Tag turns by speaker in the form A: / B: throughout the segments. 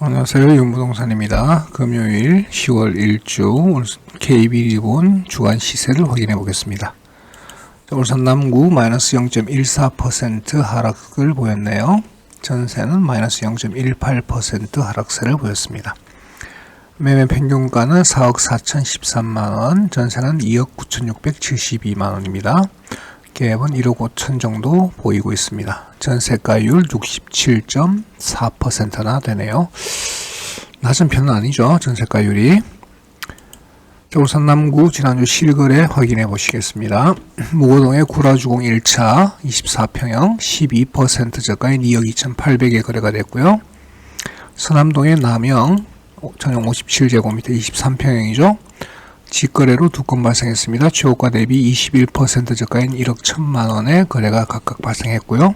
A: 안녕하세요. 윤부동산입니다. 금요일 10월 1주 KB리본 주간 시세를 확인해 보겠습니다. 울산 남구 마이너스 0.14% 하락을 보였네요. 전세는 마이너스 0.18% 하락세를 보였습니다. 매매 평균가는 4억 4,013만원, 전세는 2억 9,672만원입니다. 갭은 1억 5천 정도 보이고 있습니다. 전세가율 67.4%나 되네요. 낮은 편은 아니죠. 전세가율이. 울산 남구 지난주 실거래 확인해 보시겠습니다. 무고동의 구라주공 1차 24평형 12% 저가인 2억 2,800에 거래가 됐고요. 서남동의 남영 전용 57제곱미터 23평형이죠. 직거래로 두 건 발생했습니다. 최고가 대비 21% 저가인 1억 1,000만원의 거래가 각각 발생했고요.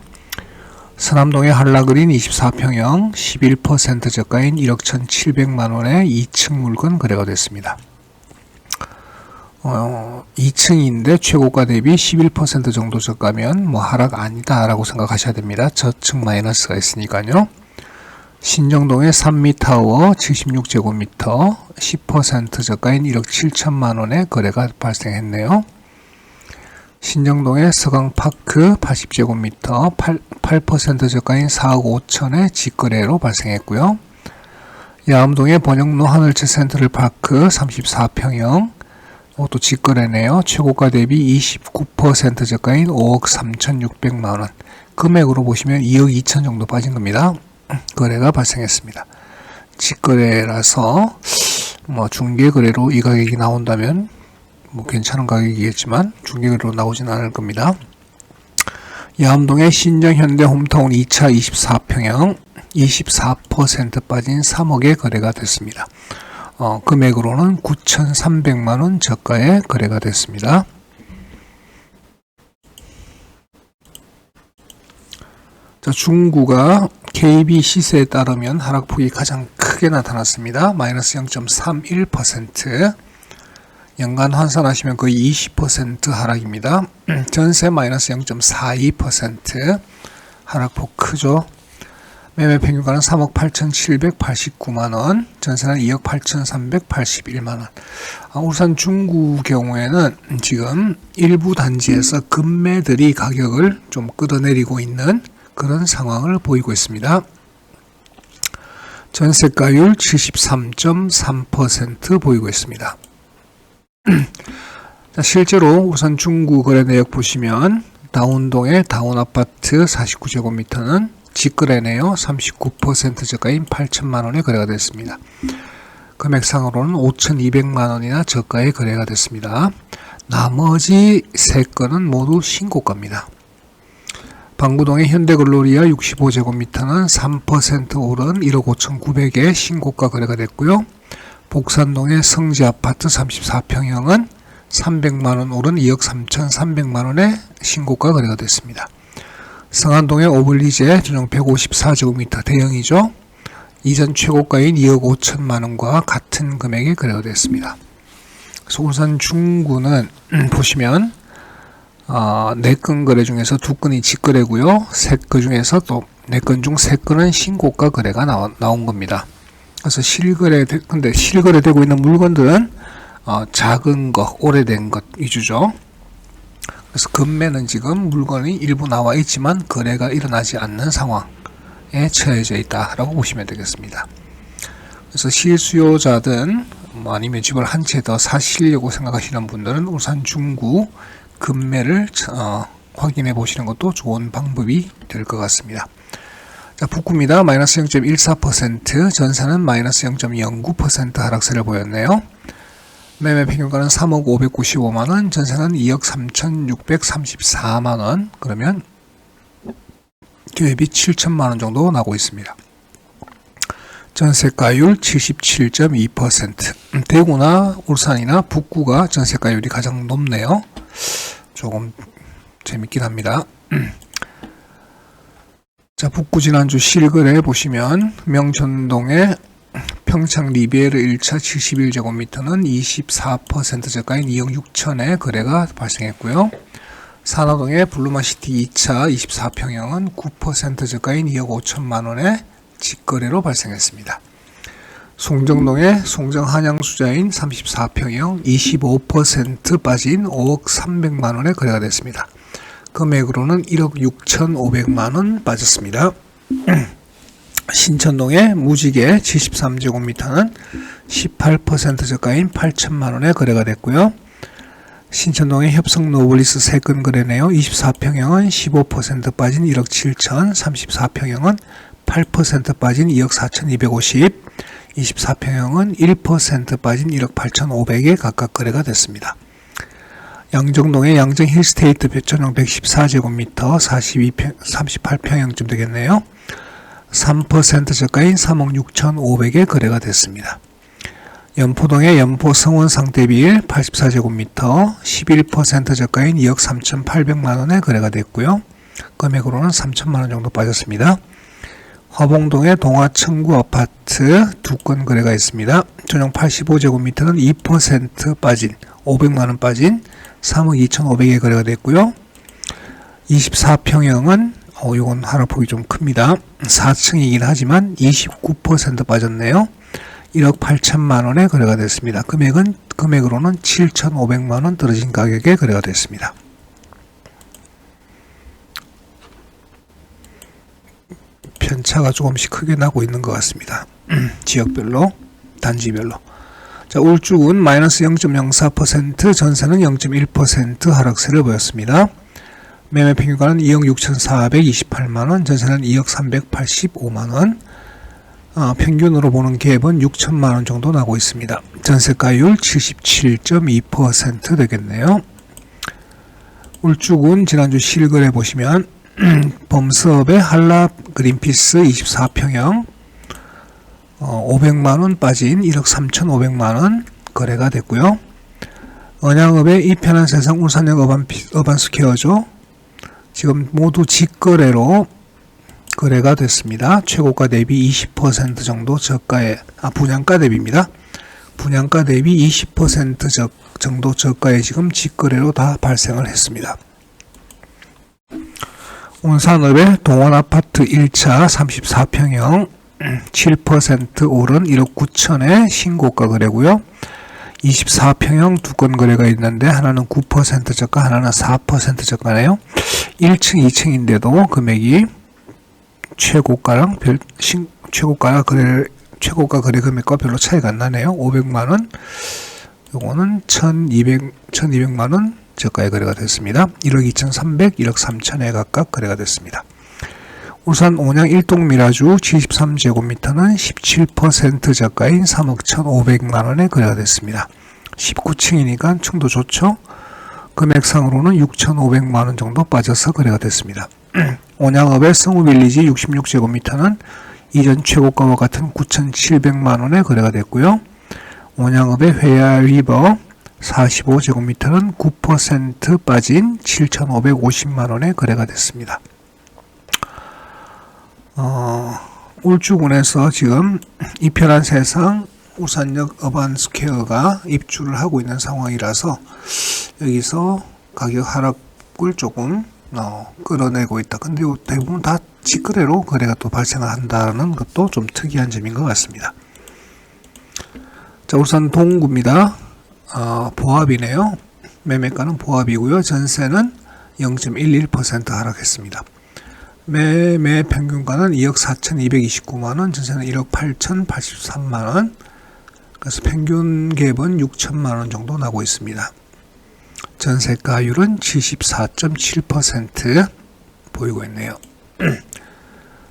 A: 서남동의 한라그린 24평형 11% 저가인 1억 1,700만원의 2층 물건 거래가 됐습니다. 2층인데 최고가 대비 11% 정도 저가면 하락 아니다 라고 생각하셔야 됩니다. 저층 마이너스가 있으니까요. 신정동의 산미타워 76제곱미터 10% 저가인 1억 7천만원의 거래가 발생했네요. 신정동의 서강파크 80제곱미터 8% 저가인 4억 5천의 직거래로 발생했고요. 야암동의 번영로 하늘채 센트럴파크 34평형 또 직거래네요. 최고가 대비 29% 저가인 5억 3,600만원, 금액으로 보시면 2억 2천 정도 빠진 겁니다. 거래가 발생했습니다. 직거래라서 중개거래로 이 가격이 나온다면 괜찮은 가격이겠지만 중개거래로 나오진 않을 겁니다. 야암동의 신정현대 홈타운 2차 24평형 24% 빠진 3억에 거래가 됐습니다. 금액으로는 9,300만원 저가에 거래가 됐습니다. 중구가 KB 시세에 따르면 하락폭이 가장 크게 나타났습니다. 마이너스 0.31%, 연간 환산하시면 거의 20% 하락입니다. 전세 마이너스 0.42%, 하락폭 크죠. 매매 평균가는 3억 8,789만원, 전세는 2억 8,381만원. 울산 중구 경우에는 지금 일부 단지에서 급매들이 가격을 좀 끌어내리고 있는 그런 상황을 보이고 있습니다. 전세가율 73.3% 보이고 있습니다. 실제로 우선 중구 거래 내역 보시면 다운동의 다운아파트 49제곱미터는 직거래네요. 39% 저가인 8천만원에 거래가 됐습니다. 금액상으로는 5,200만원이나 저가에 거래가 됐습니다. 나머지 3건은 모두 신고가입니다. 방구동의 현대글로리아 65제곱미터는 3% 오른 1억 5,900에 신고가 거래가 됐고요. 복산동의 성지아파트 34평형은 300만원 오른 2억 3,300만원에 신고가 거래가 됐습니다. 성안동의 오블리제 전용 154제곱미터 대형이죠. 이전 최고가인 2억 5천만원과 같은 금액에 거래가 됐습니다. 그래서 울산 중구는 보시면 4건 거래 중에서 2건이 직거래고요. 3건 중에서 또 4건 중 3건은 신고가 거래가 나온 겁니다. 그래서 근데 실거래되고 있는 물건들은 작은 것, 오래된 것 위주죠. 그래서 금매는 지금 물건이 일부 나와 있지만 거래가 일어나지 않는 상황에 처해져 있다라고 보시면 되겠습니다. 그래서 실수요자든 아니면 집을 한 채 더 사시려고 생각하시는 분들은 울산 중구 금매를 확인해 보시는 것도 좋은 방법이 될 것 같습니다. 북구입니다. 마이너스 0.14%, 전세는 마이너스 0.09% 하락세를 보였네요. 매매 평균가는 3억 595만원, 전세는 2억 3,634만원, 그러면 갭이 7천만원 정도 나고 있습니다. 전세가율 77.2%, 대구나 울산이나 북구가 전세가율이 가장 높네요. 조금 재밌긴 합니다. 북구 지난주 실거래 보시면 명천동의 평창 리베르 1차 71제곱미터는 24% 저가인 2억 6천에 거래가 발생했고요. 산호동의 블루마시티 2차 24평형은 9% 저가인 2억 5천만원에 직거래로 발생했습니다. 송정동의 송정 한양수자인 34평형 25% 빠진 5억 300만원에 거래가 됐습니다. 금액으로는 1억 6,500만원 빠졌습니다. 신천동의 무지개 73제곱미터는 18% 저가인 8천만원에 거래가 됐고요. 신천동의 협성노블리스 세건 거래네요. 24평형은 15% 빠진 1억 7천, 34평형은 8% 빠진 2억 4,250, 24평형은 1% 빠진 1억 8,500에 각각 거래가 됐습니다. 양정동의 양정 힐스테이트 전용 114제곱미터 38평형쯤 되겠네요. 3% 저가인 3억 6,500에 거래가 됐습니다. 연포동의 연포 성원 상대빌 84제곱미터 11% 저가인 2억 3,800만원에 거래가 됐고요. 금액으로는 3천만원 정도 빠졌습니다. 화봉동의 동화청구 아파트 2건 거래가 있습니다. 전용 85제곱미터는 2% 빠진 500만원 빠진 3억 2,500에 거래가 됐고요. 24평형은 이건 하락폭이 좀 큽니다. 4층이긴 하지만 29% 빠졌네요. 1억 8천만원에 거래가 됐습니다. 금액으로는 7,500만원 떨어진 가격에 거래가 됐습니다. 편차가 조금씩 크게 나고 있는 것 같습니다. 지역별로, 단지별로. 자, 울주군 마이너스 0.04%, 전세는 0.1% 하락세를 보였습니다. 매매 평균가는 2억 6,428만원, 전세는 2억 385만원, 평균으로 보는 갭은 6천만원 정도 나고 있습니다. 전세가율 77.2% 되겠네요. 울주군 지난주 실거래 보시면 범스업의 한라 그린피스 24평형 500만원 빠진 1억 3,500만원 거래가 됐고요. 언양읍의 이편한 세상 울산역 어반스퀘어죠. 지금 모두 직거래로 거래가 됐습니다. 최고가 대비 20% 정도 저가에, 분양가 대비입니다. 분양가 대비 20% 정도 저가에 지금 직거래로 다 발생을 했습니다. 온산읍의 동원아파트 1차 34평형 7% 오른 1억 9천에 신고가 거래고요. 24평형 2건 거래가 있는데 하나는 9% 저가, 하나는 4% 저가네요. 1층, 2층인데도 금액이 최고가 거래 금액과 별로 차이가 안 나네요. 500만원, 요거는 1200만원 저가에 거래가 됐습니다. 1억 2,300, 1억 3천에 각각 거래가 됐습니다. 울산 온양 1동 미라주 73제곱미터는 17% 저가인 3억 1,500만원에 거래가 됐습니다. 19층이니까 층도 좋죠. 금액상으로는 6,500만원 정도 빠져서 거래가 됐습니다. 온양읍의 성우빌리지 66제곱미터는 이전 최고가와 같은 9,700만원에 거래가 됐고요. 온양읍의 회야리버 45제곱미터는 9% 빠진 7,550만원에 거래가 됐습니다. 울주군에서 지금 이편한 세상 울산역 어반스퀘어가 입주를 하고 있는 상황이라서 여기서 가격 하락을 조금 끌어내고 있다. 근데 대부분 다 직거래로 거래가 또 발생을 한다는 것도 좀 특이한 점인 것 같습니다. 자, 울산 동구입니다. 보합이네요. 매매가는 보합이고요. 전세는 0.11% 하락했습니다. 매매 평균가는 2억 4,229만원, 전세는 1억 8,083만원, 그래서 평균 갭은 6천만원 정도 나고 있습니다. 전세가율은 74.7% 보이고 있네요.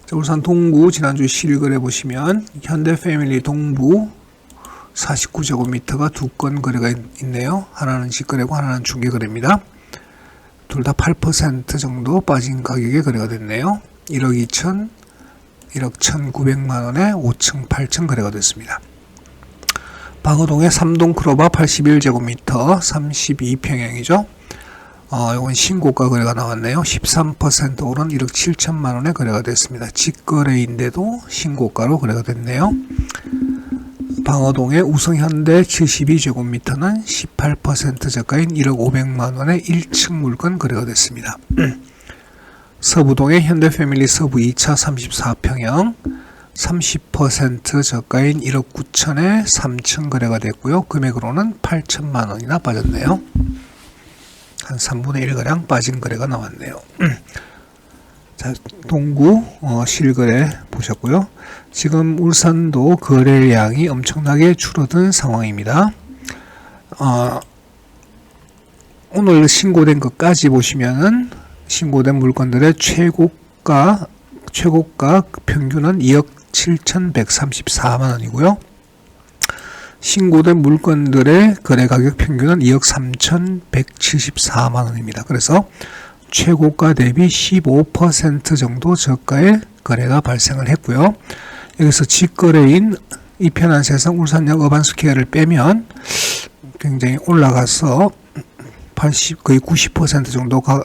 A: 자, 울산 동구 지난주 실거래 보시면 현대패밀리 동부 49제곱미터가 2건 거래가 있네요. 하나는 직거래고 하나는 중개거래입니다. 둘 다 8% 정도 빠진 가격에 거래가 됐네요. 1억 2천, 1억 1,900만원에 5층, 8층 거래가 됐습니다. 방어동의 3동 크로바 81제곱미터 32평형이죠. 이건 신고가 거래가 나왔네요. 13% 오른 1억 7천만원에 거래가 됐습니다. 직거래인데도 신고가로 거래가 됐네요. 방어동의 우성현대 72제곱미터는 18% 저가인 1억 500만원에 1층 물건 거래가 됐습니다. 서부동의 현대패밀리 서부 2차 34평형 30% 저가인 1억 9천에 3천 거래가 됐고요. 금액으로는 8천만 원이나 빠졌네요. 한 3분의 1가량 빠진 거래가 나왔네요. 자, 동구 실거래 보셨고요. 지금 울산도 거래량이 엄청나게 줄어든 상황입니다. 오늘 신고된 것까지 보시면은 신고된 물건들의 최고가 평균은 2억 7,134만 원이고요. 신고된 물건들의 거래 가격 평균은 2억 3,174만 원입니다. 그래서 최고가 대비 15% 정도 저가의 거래가 발생을 했고요. 여기서 직거래인 이편한 세상 울산역 어반스퀘어를 빼면 굉장히 올라가서 거의 90% 정도가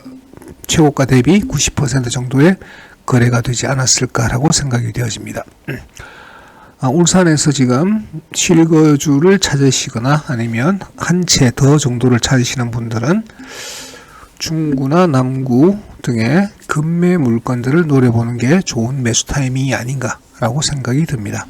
A: 최고가 대비 90% 정도의 거래가 되지 않았을까라고 생각이 되어집니다. 울산에서 지금 실거주를 찾으시거나 아니면 한 채 더 정도를 찾으시는 분들은 중구나 남구 등의 급매 물건들을 노려보는 게 좋은 매수 타이밍이 아닌가라고 생각이 듭니다.